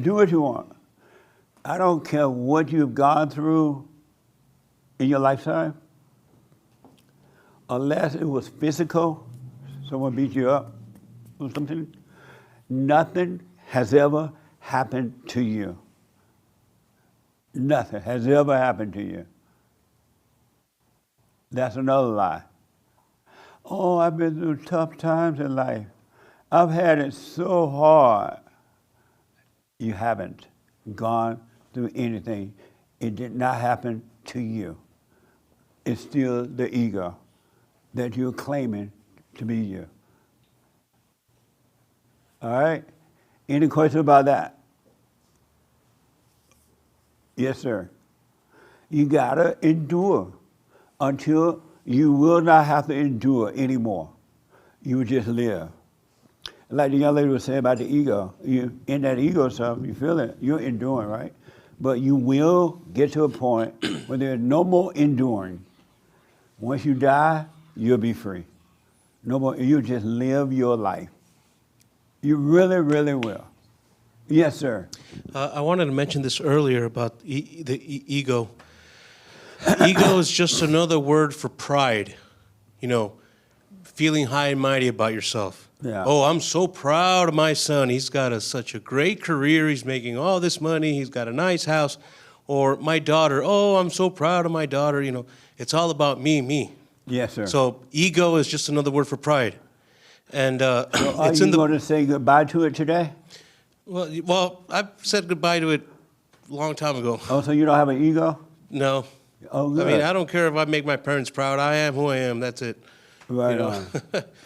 Do what you want. I don't care what you've gone through in your lifetime, unless it was physical, someone beat you up or something, nothing has ever happened to you. Nothing has ever happened to you. That's another lie. Oh, I've been through tough times in life. I've had it so hard. You haven't gone through anything. It did not happen to you. It's still the ego that you're claiming to be you. All right? Any question about that? Yes, sir. You gotta endure until you will not have to endure anymore. You will just live. Like the young lady was saying about the ego, you in that ego stuff, you feel it, you're enduring, right? But you will get to a point where there's no more enduring. Once you die, you'll be free. No more, you just live your life. You really, really will. Yes, sir. I wanted to mention this earlier about ego. Ego is just another word for pride. You know, feeling high and mighty about yourself. Yeah. Oh, I'm so proud of my son. He's got such a great career. He's making all this money. He's got a nice house. Or my daughter. Oh, I'm so proud of my daughter. You know, it's all about me, me. Yes, sir. So ego is just another word for pride. And so are it's you in the. going to say goodbye to it today? Well, I said goodbye to it a long time ago. Oh, so you don't have an ego? No. Oh, good. I mean, I don't care if I make my parents proud. I am who I am. That's it. Right on.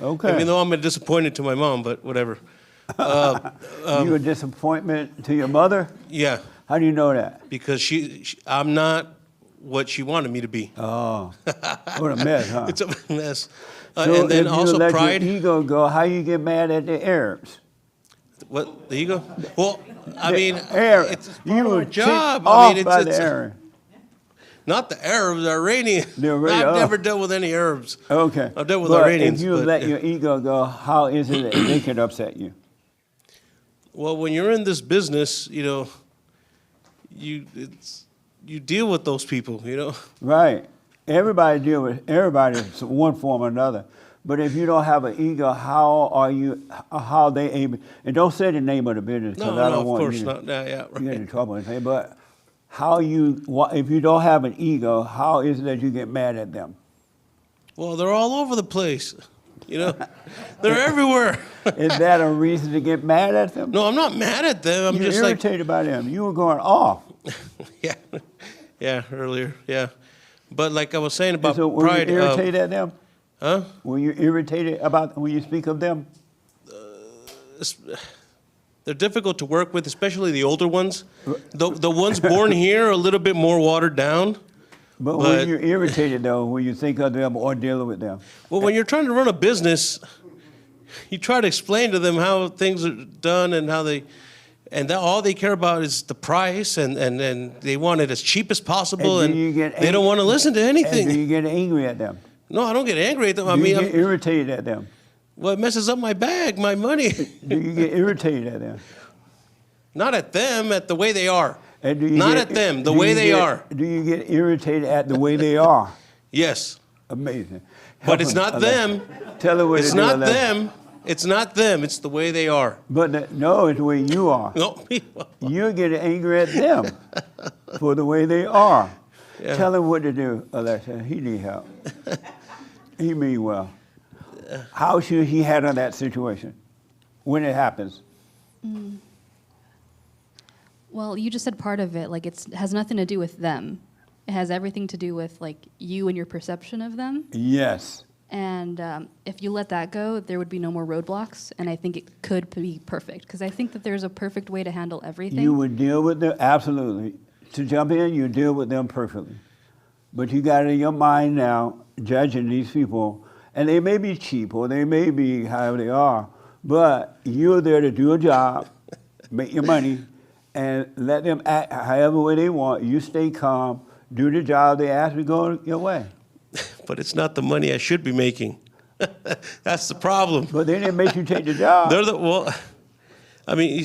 Okay. Even though I'm a disappointment to my mom, but whatever. You a disappointment to your mother? Yeah. How do you know that? Because I'm not what she wanted me to be. Oh, what a mess, huh? It's a mess. So and then if also you let pride. your ego go, how you get mad at the Arabs? What, the ego? Well, I mean, Arab. it's part You of were our job. ticked I mean, off by it's the Arab. not the Arabs, the Iranians. The I've never dealt with any Arabs. Okay. I've dealt with but Iranians. If you let your ego go, how is it that they can upset you? Well, when you're in this business, you know, you deal with those people, you know. Right. Everybody deal with everybody in one form or another. But if you don't have an ego, how they able, and don't say the name of the business, because I don't want you to get in trouble and say, but if you don't have an ego, how is it that you get mad at them? Well, they're all over the place, you know. They're everywhere. Is that a reason to get mad at them? No, I'm not mad at them. I'm You're just irritated by them. You were going off. Yeah, earlier, yeah. But like I was saying about so were pride. you irritated at them? Huh? Were you irritated about when you speak of them? They're difficult to work with, especially the older ones. The ones born here are a little bit more watered down. But when you're irritated, though, when you think of them or dealing with them? Well, when you're trying to run a business, you try to explain to them how things are done and how all they care about is the price, and they want it as cheap as possible, and they don't want to listen to anything. And do you get angry at them? No, I don't get angry at them. Do you get irritated at them? Well, it messes up my bag, my money. Do you get irritated at them? Not at them, at the way they are. And do you Not at them, the way they are. Do you get irritated at the way they are? Yes. Amazing. But it's not them. Tell her what it's not them. It's not them. It's the way they are. But no, it's the way you are. No. You're getting angry at them for the way they are. Yeah. Tell him what to do, Alexa. He need help. He mean well. How should he handle that situation when it happens? Well, you just said part of it, like it has nothing to do with them. It has everything to do with like you and your perception of them. Yes. And if you let that go, there would be no more roadblocks, and I think it could be perfect, because I think that there's a perfect way to handle everything. You would deal with them, absolutely. To jump in, you deal with them perfectly. But you got it in your mind now, judging these people, and they may be cheap, or they may be however they are, but you're there to do a job, make your money, and let them act however way they want. You stay calm, do the job they ask you to go your way. But it's not the money I should be making. That's the problem. But they didn't make you take the job. I mean,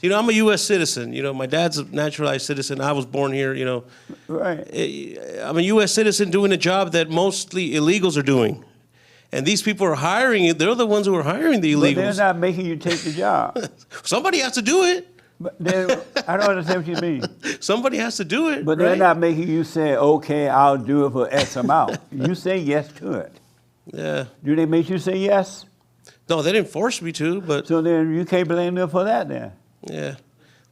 You know, I'm a U.S. citizen. You know, my dad's a naturalized citizen. I was born here, you know. Right. I'm a U.S. citizen doing a job that mostly illegals are doing. And these people are hiring it. They're the ones who are hiring the illegals. But they're not making you take the job. Somebody has to do it. But I don't understand what you mean. Somebody has to do it. But right? they're not making you say, okay, I'll do it for X amount. You say yes to it. Yeah. Do they make you say yes? No, they didn't force me to, but So then you can't blame them for that then. yeah.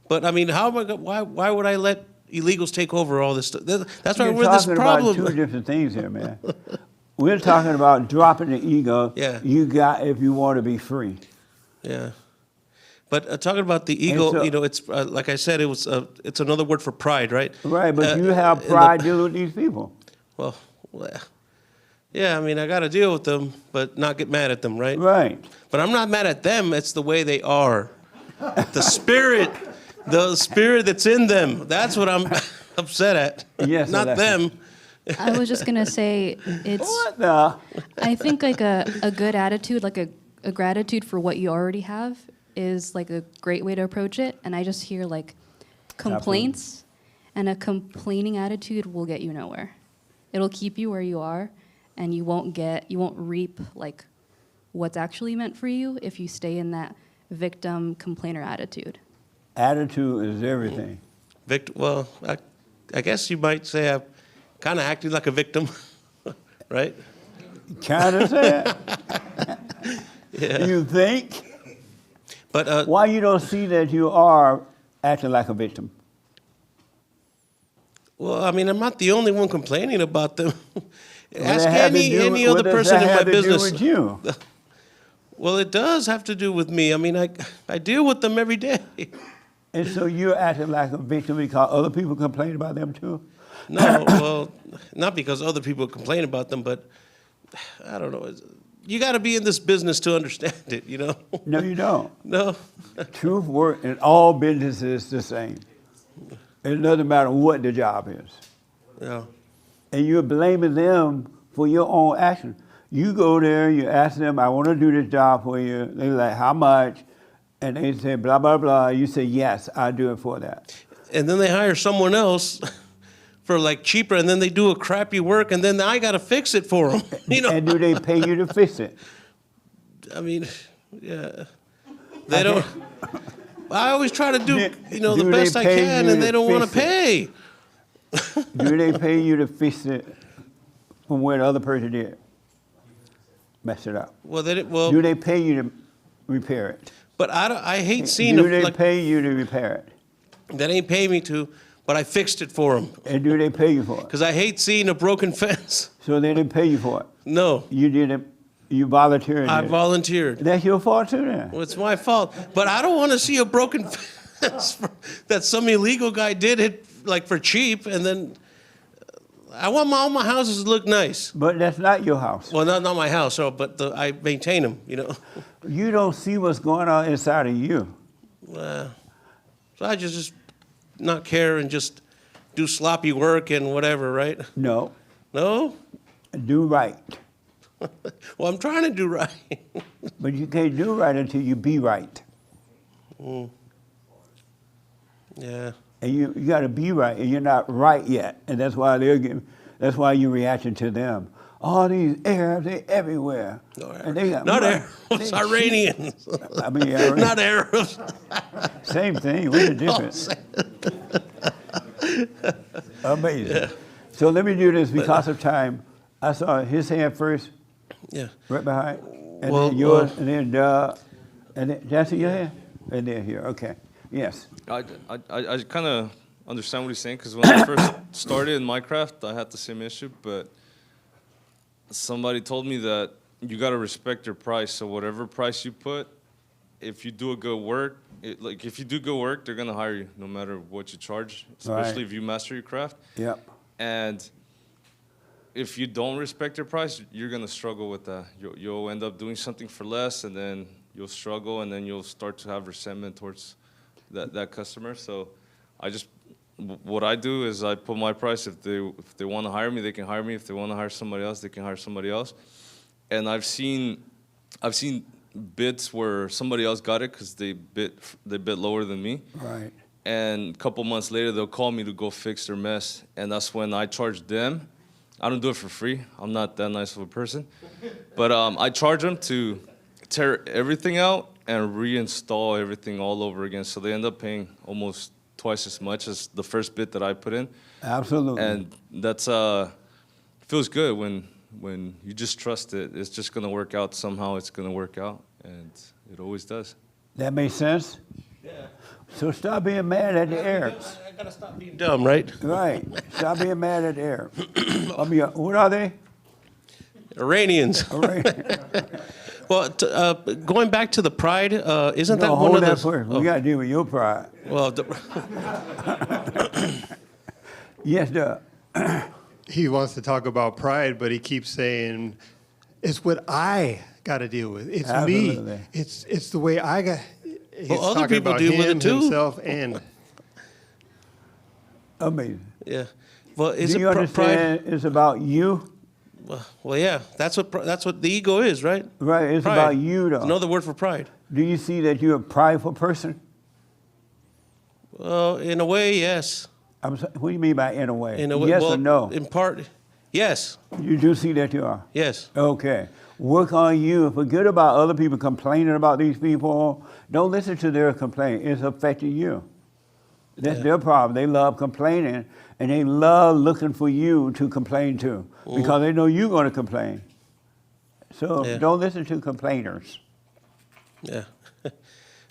But I mean, how am I? Why would I let illegals take over all this stuff? That's why You're we're this talking problem. about two different things here, man. We're talking about dropping the ego. Yeah. You got if you want to be free. Yeah. But talking about the ego, so- you know, it's like I said, it's another word for pride, right? Right, but you have in pride dealing with these people. Well, yeah, I mean, I got to deal with them, but not get mad at them, right? Right. But I'm not mad at them. It's the way they are. The spirit that's in them. That's what I'm upset at. Yes, not Alexis. them. I was just gonna say it's. What the? I think like a good attitude, like a gratitude for what you already have, is like a great way to approach it. And I just hear like complaints, and a complaining attitude will get you nowhere. It'll keep you where you are, and you won't reap like what's actually meant for you if you stay in that victim complainer attitude. Attitude is everything. Well, I guess you might say I'm kind of acting like a victim, right? Kind of say Yeah. You think? But Why you don't see that you are acting like a victim? well, I mean, I'm not the only one complaining about them. Ask What does that have to do- any what other does person that in my have to do business. with you? Well, it does have to do with me. I mean, I deal with them every day. And so you're acting like a victim because other people complain about them too? No, well, not because other people complain about them, but I don't know. You got to be in this business to understand it, you know? No, you don't. No. Truth work in all businesses is the same. It doesn't matter what the job is. Yeah. And you're blaming them for your own action. You go there, you ask them, I want to do this job for you. They're like, how much? And they say, blah, blah, blah. You say, yes, I'll do it for that. And then they hire someone else for like cheaper, and then they do a crappy work, and then I got to fix it for them, you know? And do they pay you to fix it? I mean, yeah. They don't. I always try to do, you know, the Do they best I pay can, you and they to don't want to fix pay. Do they pay you to fix it from where the other person did? Mess it up. Well, they didn't. Well, Do they pay you to repair it? but I hate seeing Do them they like pay you to repair it? that ain't pay me to, but I fixed it for them And do they pay you for it? because I hate seeing a broken fence. So they didn't pay you for it. No, You did it. You volunteered. I did it. volunteered. That's your fault too, then. Well, it's my fault, but I don't want to see a broken fence that some illegal guy did it like for cheap, and then I want all my houses to look nice. But that's not your house. Well, not my house, I maintain them, you know. You don't see what's going on inside of you. So I just not care and just do sloppy work and whatever, right? No, No? do right. Well, I'm trying to do right. But you can't do right until you be right. Yeah. And you got to be right, and you're not right yet. And that's why that's why you're reacting to them. All these Arabs, they're everywhere. No, And they got not money. Arabs, They Iranians. cheat. I mean, Arabs. Not Arabs. Same thing. What's the difference? Amazing. Yeah. So let me do this because of time. I saw his hand first, Yeah. right behind, and Well, then yours, and then and then that's your hand, and then here. Okay. Yes. I kind of understand what he's saying because when I first started in Minecraft, I had the same issue, but somebody told me that you got to respect your price. So whatever price you put, if you do a good work, if you do good work, they're gonna hire you no matter what you charge, especially Right. if you master your craft. Yep. And if you don't respect your price, you're gonna struggle with that. You'll end up doing something for less, and then you'll struggle, and then you'll start to have resentment towards that customer. So what I do is I put my price. If they want to hire me, they can hire me. If they want to hire somebody else, they can hire somebody else. And I've seen bits where somebody else got it because they bid lower than me. Right. And a couple months later, they'll call me to go fix their mess, and that's when I charge them. I don't do it for free. I'm not that nice of a person, but I charge them to tear everything out and reinstall everything all over again. So they end up paying almost twice as much as the first bit that I put in. Absolutely. And that's feels good when you just trust it. It's just gonna work out somehow. It's gonna work out, and it always does. That makes sense? Yeah. So stop being mad at the Arabs. I gotta stop being dumb, right? Right. Stop being mad at the Arabs. I mean, what are they? Iranians. All right. Well, going back to the pride, isn't that No, one hold of that the? first. We got to deal with your pride. Well, Yes, Doug. He wants to talk about pride, but he keeps saying, "It's what I got to deal with. It's Absolutely. me. It's the way I got." He's Well, other talking people about deal with him, it too. Himself, and Amazing. yeah. Well, is Do it you pride? understand it's about you? Well, yeah. That's what the ego is, right? Right. It's Pride. about you, though. Another word for pride. Do you see that you're a prideful person? Well, in a way, yes. What do you mean by in a way? In a way, Yes well, or no? In part, yes, You do see that you are? yes. Okay. Work on you. Forget about other people complaining about these people. Don't listen to their complaint. It's affecting you. That's their problem. They love complaining, and they love looking for you to complain to because they know you're going to complain. So Yeah. don't listen to complainers. Yeah.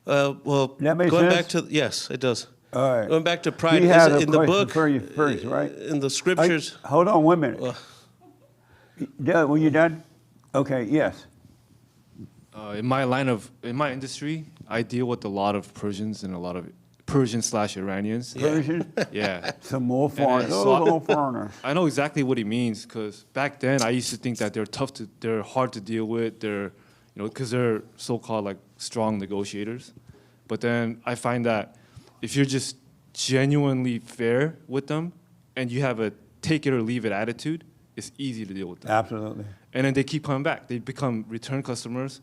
Well, That makes going sense? back to yes, it does. All right. Going back to pride, You is had it a in the question book, for you first, right? in the scriptures. Hold on 1 minute. Doug, were you done? Okay, yes. In my industry, I deal with a lot of Persians and a lot of Persian/Iranians. Persian? Yeah. Some more foreigners. so Those little foreigners. I know exactly what he means because back then I used to think that they're hard to deal with. Because they're so-called like strong negotiators. But then I find that if you're just genuinely fair with them and you have a take it or leave it attitude, it's easy to deal with them. Absolutely. And then they keep coming back. They become return customers,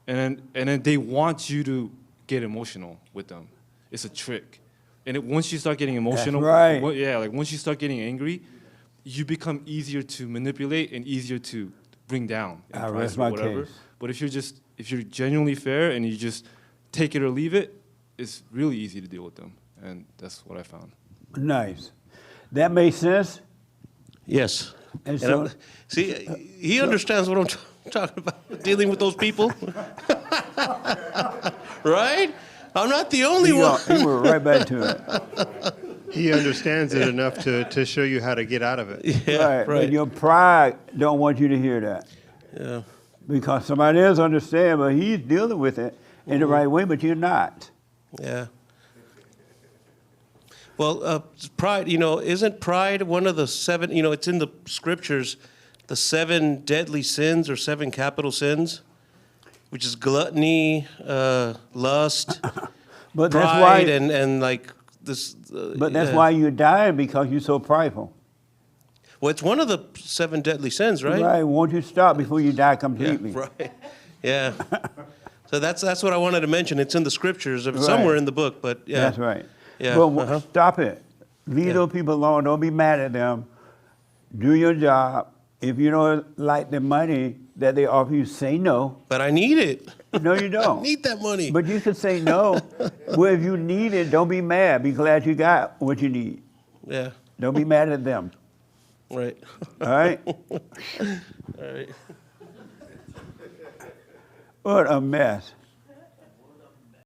and then they want you to get emotional with them. It's a trick. And once you start getting emotional, right. like once you start getting angry, you become easier to manipulate and easier to bring down in I price rest or my whatever. case. But if you're genuinely fair and you just take it or leave it, it's really easy to deal with them, and that's what I found. Nice. That makes sense? Yes. And And so, see, he understands what I'm talking about, dealing with those people. Right? I'm not the only one. he went right back to it. he understands it enough to show you how to get out of it. Yeah, Right. right. But your pride don't want you to hear that. Yeah. Because somebody else understands, but he's dealing with it in the right way, but you're not. Yeah. Well, pride, isn't pride one of the seven, it's in the scriptures, the 7 deadly sins or 7 capital sins, which is gluttony, lust, But that's pride, why. and like this. But that's yeah. why you're dying, because you're so prideful. Well, it's one of the 7 deadly sins, right? Right. Won't you stop before you die Yeah, completely? right. Yeah. So that's what I wanted to mention. It's in the scriptures, somewhere in the book, but yeah. That's right. Yeah, But stop it. Leave those people alone. Don't be mad at them. Do your job. If you don't like the money that they offer you, say no. But I need it. No, you I don't. need that money. But you can say no. Well, if you need it, don't be mad. Be glad you got what you need. Yeah. Don't be mad at them. Right. All right? All right. What a mess.